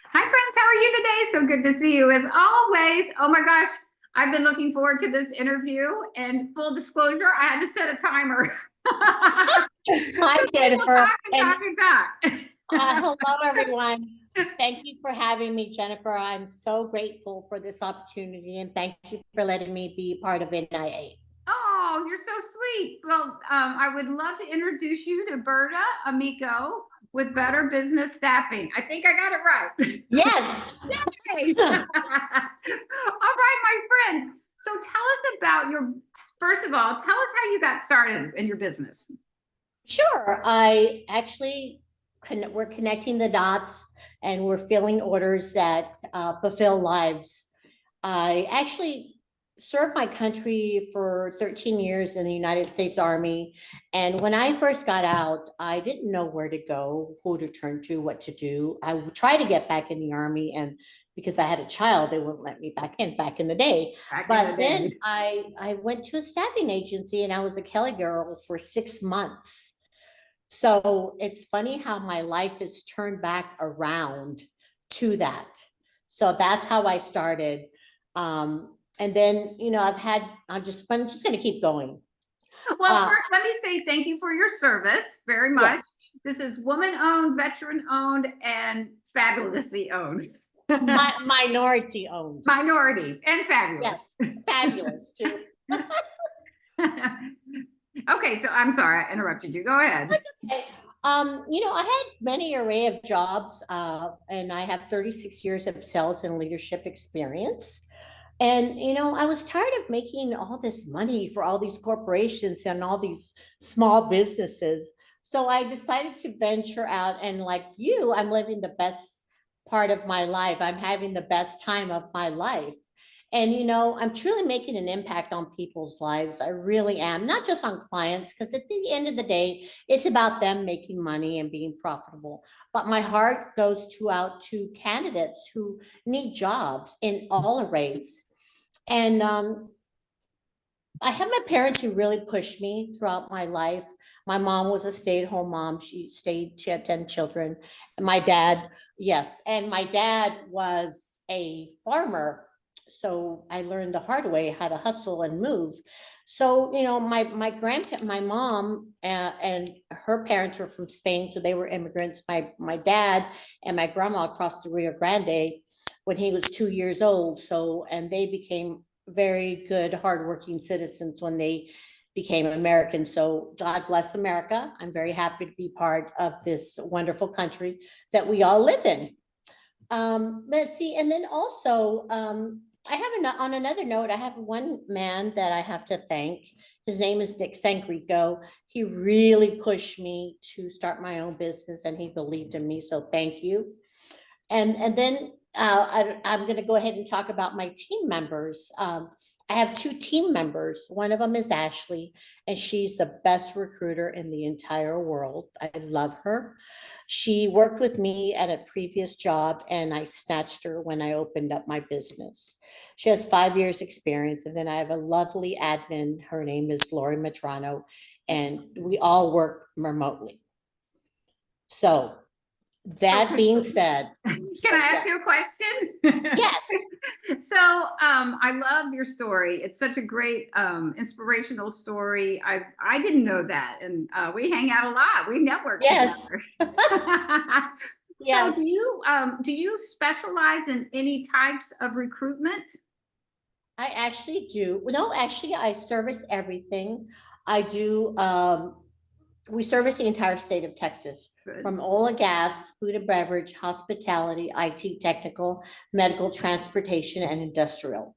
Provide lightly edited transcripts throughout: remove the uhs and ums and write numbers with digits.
Hi, friends. How are you today? So good to see you as always. Oh my gosh, I've been looking forward to this interview. And full disclosure, I had to set a timer. Hi, Because people Jennifer, talk and and talk and talk. hello, everyone. Thank you for having me, Jennifer. I'm so grateful for this opportunity, and thank you for letting me be part of NIA. Oh, you're so sweet. Well, I would love to introduce you to Berta Amico with Better Business Staffing. I think I got it right. Yes, Yay! All right, my friend. So tell us about first of all, tell us how you got started in your business. sure. I actually we're connecting the dots, and we're filling orders that fulfill lives. I actually served my country for 13 years in the United States Army. And when I first got out, I didn't know where to go, who to turn to, what to do. I tried to get back in the Army, and because I had a child, they wouldn't let me back in the day. Back in the But then day. I went to a staffing agency, and I was a Kelly girl for 6 months. So it's funny how my life is turned back around to that. So that's how I started. And then, I'm just going to keep going. Well, Uh, first, let me say thank you for your service very much. yes, This is woman owned, veteran owned, and fabulously owned. minority owned. Minority and Yes, fabulous. fabulous too. Okay, so I'm sorry I interrupted you. Go ahead. Okay. I had many array of jobs, and I have 36 years of sales and leadership experience. And, I was tired of making all this money for all these corporations and all these small businesses. So I decided to venture out, and like you, I'm living the best part of my life. I'm having the best time of my life. And, I'm truly making an impact on people's lives. I really am, not just on clients, because at the end of the day, it's about them making money and being profitable. But my heart goes out to candidates who need jobs in all arrays. And I had my parents who really pushed me throughout my life. My mom was a stay-at-home mom. She had 10 children. And my dad, yes, and my dad was a farmer. So I learned the hard way how to hustle and move. So, my mom and her parents were from Spain, so they were immigrants. My dad and my grandma crossed the Rio Grande when he was 2 years old. So, and they became very good, hardworking citizens when they became Americans. So God bless America. I'm very happy to be part of this wonderful country that we all live in. Let's see. And then also, I have on another note, I have one man that I have to thank. His name is Dick Sangrico. He really pushed me to start my own business, and he believed in me. So thank you. And then I'm going to go ahead and talk about my team members. I have two team members. One of them is Ashley, and she's the best recruiter in the entire world. I love her. She worked with me at a previous job, and I snatched her when I opened up my business. She has 5 years experience. And then I have a lovely admin. Her name is Lori Madrano, and we all work remotely. So that being said, Can I ask yes, you a question? yes, So, I love your story. It's such a great, inspirational story. I didn't know that, and we hang out a lot. We network yes, together. So, yes. do you specialize in any types of recruitment? I actually do. No, actually, I service everything. I do. We service the entire state of Texas, Good. from oil and gas, food and beverage, hospitality, IT, technical, medical, transportation, and industrial.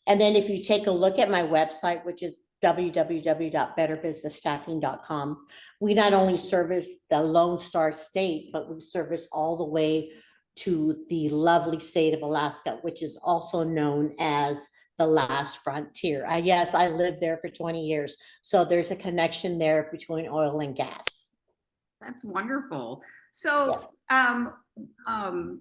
And then if you take a look at my website, which is www.betterbusinessstaffing.com, we not only service the Lone Star State, but we service all the way to the lovely state of Alaska, which is also known as the last frontier. Yes, I lived there for 20 years. So there's a connection there between oil and gas. That's wonderful. So, Yes. um,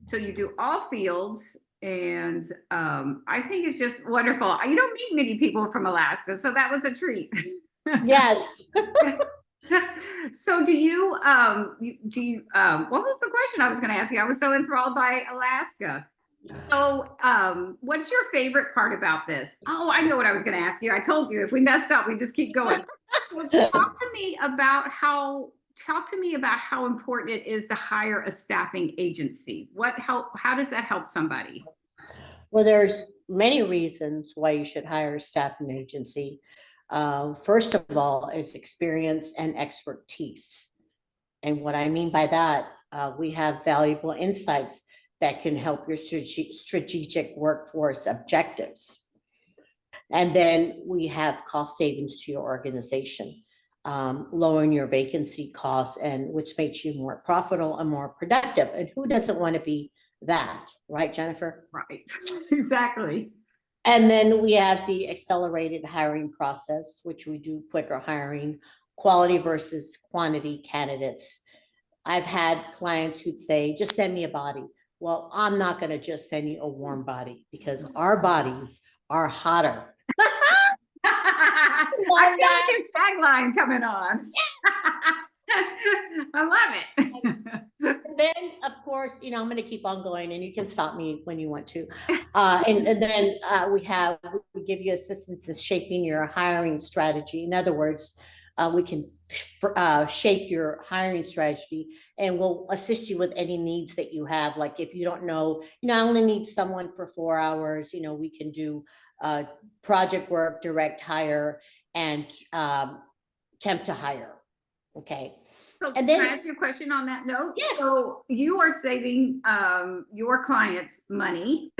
so you do all fields, and I think it's just wonderful. You don't meet many people from Alaska, so that was a treat. Yes. So do you what was the question I was going to ask you? I was so enthralled by Alaska. So what's your favorite part about this? Oh, I know what I was going to ask you. I told you if we messed up, we just keep going. So talk to me about how important it is to hire a staffing agency. How does that help somebody? Well, there's many reasons why you should hire a staffing agency. First of all, is experience and expertise. And what I mean by that, we have valuable insights that can help your strategic workforce objectives. And then we have cost savings to your organization, lowering your vacancy costs, and which makes you more profitable and more productive. And who doesn't want to be that, right, Jennifer? Right. Exactly. And then we have the accelerated hiring process, which we do quicker hiring, quality versus quantity candidates. I've had clients who'd say, just send me a body. Well, I'm not going to just send you a warm body because our bodies are hotter. I feel like your tagline coming on. I love it. And then, of course, I'm going to keep on going, and you can stop me when you want to. And then we give you assistance in shaping your hiring strategy. In other words, we can shape your hiring strategy, and we'll assist you with any needs that you have. Like if you don't know, I only need someone for 4 hours. We can do project work, direct hire, and temp to hire. Okay. So And can then, I ask you a question on that note? yes. So you are saving your clients money,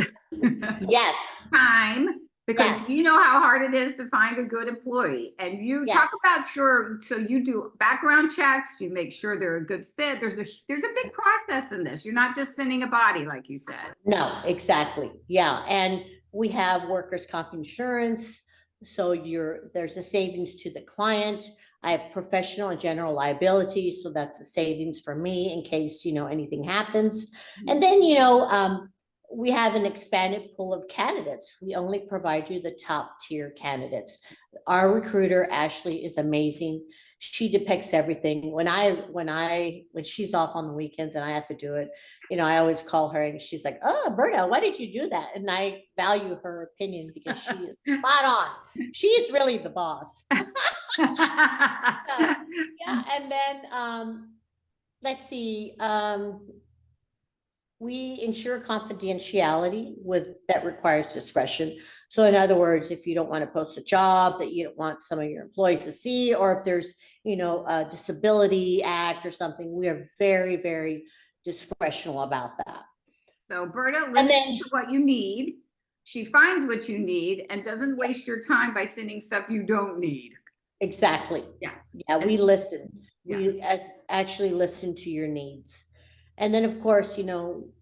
Yes. time, because Yes. you know how hard it is to find a good employee. And you talk Yes. about so you do background checks, you make sure they're a good fit. There's a big process in this. You're not just sending a body, like you said. No, exactly. Yeah. And we have workers' comp insurance. So there's a savings to the client. I have professional and general liability. So that's a savings for me in case, anything happens. And then, we have an expanded pool of candidates. We only provide you the top tier candidates. Our recruiter, Ashley, is amazing. She depicts everything. When she's off on the weekends and I have to do it, I always call her and she's like, "Oh, Berta, why did you do that?" And I value her opinion because she is spot on. She's really the boss. Yeah, and then let's see. We ensure confidentiality that requires discretion. So in other words, if you don't want to post a job that you don't want some of your employees to see, or if there's, a disability act or something, we are very, very discretional about that. So Berta listens to what you need. She finds what you need and doesn't waste your time by sending stuff you don't need. Exactly. Yeah. We listen. Yeah. We actually listen to your needs. And then, of course,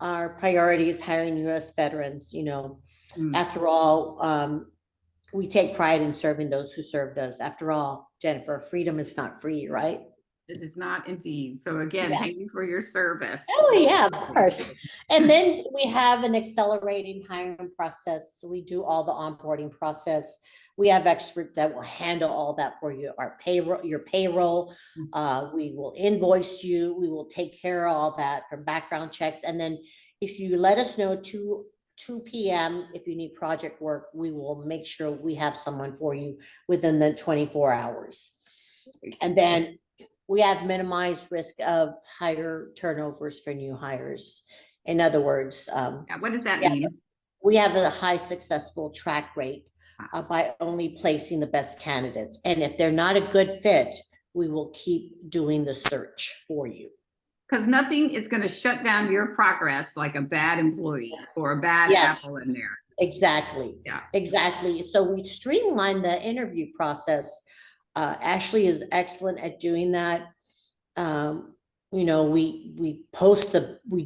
our priority is hiring U.S. veterans. After all, we take pride in serving those who served us. After all, Jennifer, freedom is not free, right? It is not indeed. So again, thank you for your service. Oh, yeah, of course. And then we have an accelerating hiring process. So we do all the onboarding process. We have experts that will handle all that for you. Your payroll, we will invoice you. We will take care of all that from background checks. And then if you let us know 2 p.m. if you need project work, we will make sure we have someone for you within the 24 hours. And then we have minimized risk of higher turnovers for new hires. In other words, what does that mean? We have a high successful track rate by only placing the best candidates. And if they're not a good fit, we will keep doing the search for you. Because nothing is going to shut down your progress like a bad employee or a bad apple in there. Exactly. Yeah. Exactly. So we streamline the interview process. Ashley is excellent at doing that. We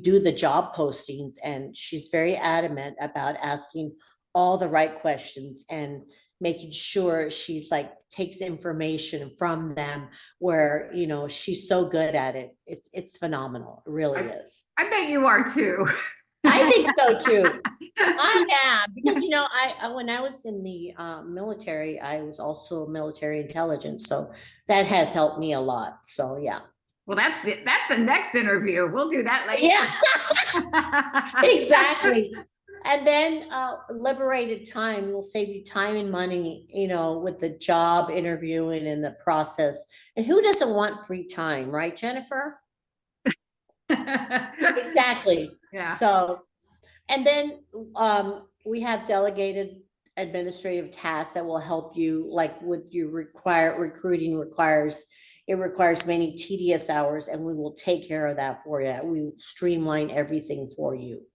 do the job postings, and she's very adamant about asking all the right questions and making sure she's takes information from them where, she's so good at it. It's phenomenal. It really is. I bet you are too. I think so too. I am because when I was in the military, I was also military intelligence, so that has helped me a lot. So yeah, Well, that's the next interview. We'll do that later. yeah, exactly. And then liberated time will save you time and money, with the job interviewing and the process. And who doesn't want free time, right, Jennifer? Exactly. Yeah. So, and then we have delegated administrative tasks that will help you, like with your recruiting requires many tedious hours, and we will take care of that for you. We streamline everything for you.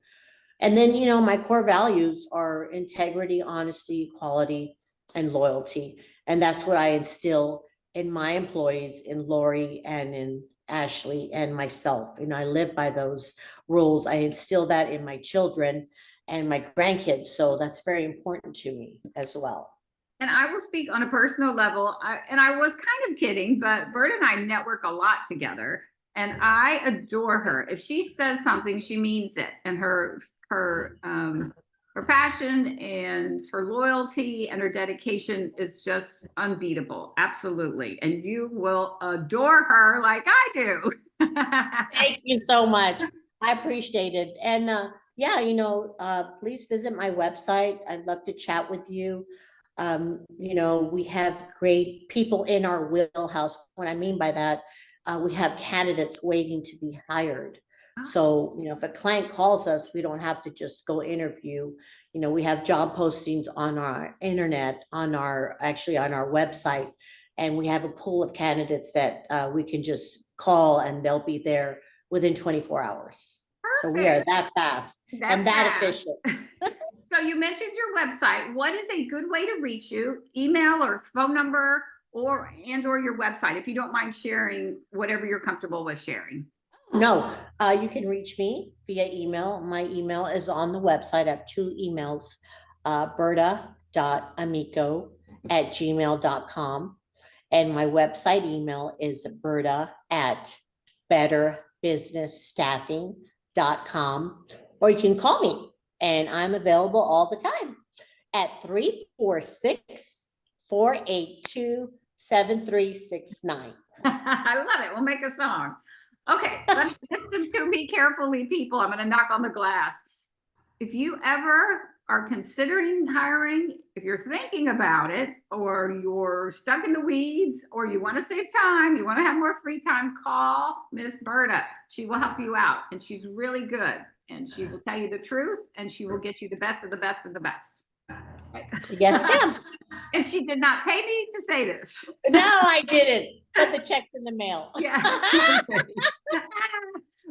And then, my core values are integrity, honesty, equality, and loyalty. And that's what I instill in my employees, in Lori and in Ashley and myself. And I live by those rules. I instill that in my children and my grandkids. So that's very important to me as well. And I will speak on a personal level. And I was kind of kidding, but Bert and I network a lot together. And I adore her. If she says something, she means it. And her passion and her loyalty and her dedication is just unbeatable. Absolutely. And you will adore her like I do. Thank you so much. I appreciate it. And yeah, please visit my website. I'd love to chat with you. We have great people in our wheelhouse. What I mean by that, we have candidates waiting to be hired. So, if a client calls us, we don't have to just go interview. We have job postings on our internet, actually on our website, and we have a pool of candidates that we can just call and they'll be there within 24 hours. Perfect. So we are that fast and that efficient. So you mentioned your website. What is a good way to reach you? Email or phone number or your website, if you don't mind sharing whatever you're comfortable with sharing. No, you can reach me via email. My email is on the website. I have two emails, berta.amico@gmail.com. And my website email is berta@betterbusinessstaffing.com. Or you can call me, and I'm available all the time at 346-482-7369. I love it. We'll make a song. Okay, let's listen to me carefully, people. I'm going to knock on the glass. If you ever are considering hiring, if you're thinking about it, or you're stuck in the weeds, or you want to save time, you want to have more free time, call Miss Berta. She will help you out, and she's really good, and she will tell you the truth, and she will get you the best of the best of the best. Yes, ma'am. And she did not pay me to say this. No, I didn't. Put the checks in the mail. Yeah.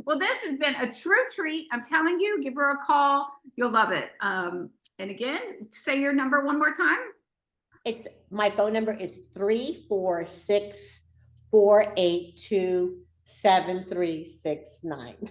Well, this has been a true treat. I'm telling you, give her a call. You'll love it. And again, say your number one more time. My phone number is 346-482-7369.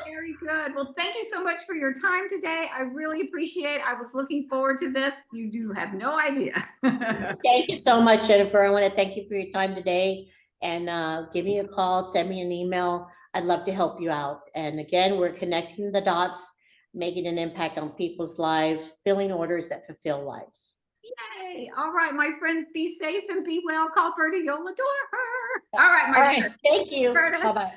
Very good. Well, thank you so much for your time today. I really appreciate it. I was looking forward to this. You do have no idea. Thank you so much, Jennifer. I want to thank you for your time today, and give me a call, send me an email. I'd love to help you out. And again, we're connecting the dots, making an impact on people's lives, filling orders that fulfill lives. Yay. All right, my friends, be safe and be well. Call Berta. You'll adore her. All right, my friends. Thank you. Bye-bye.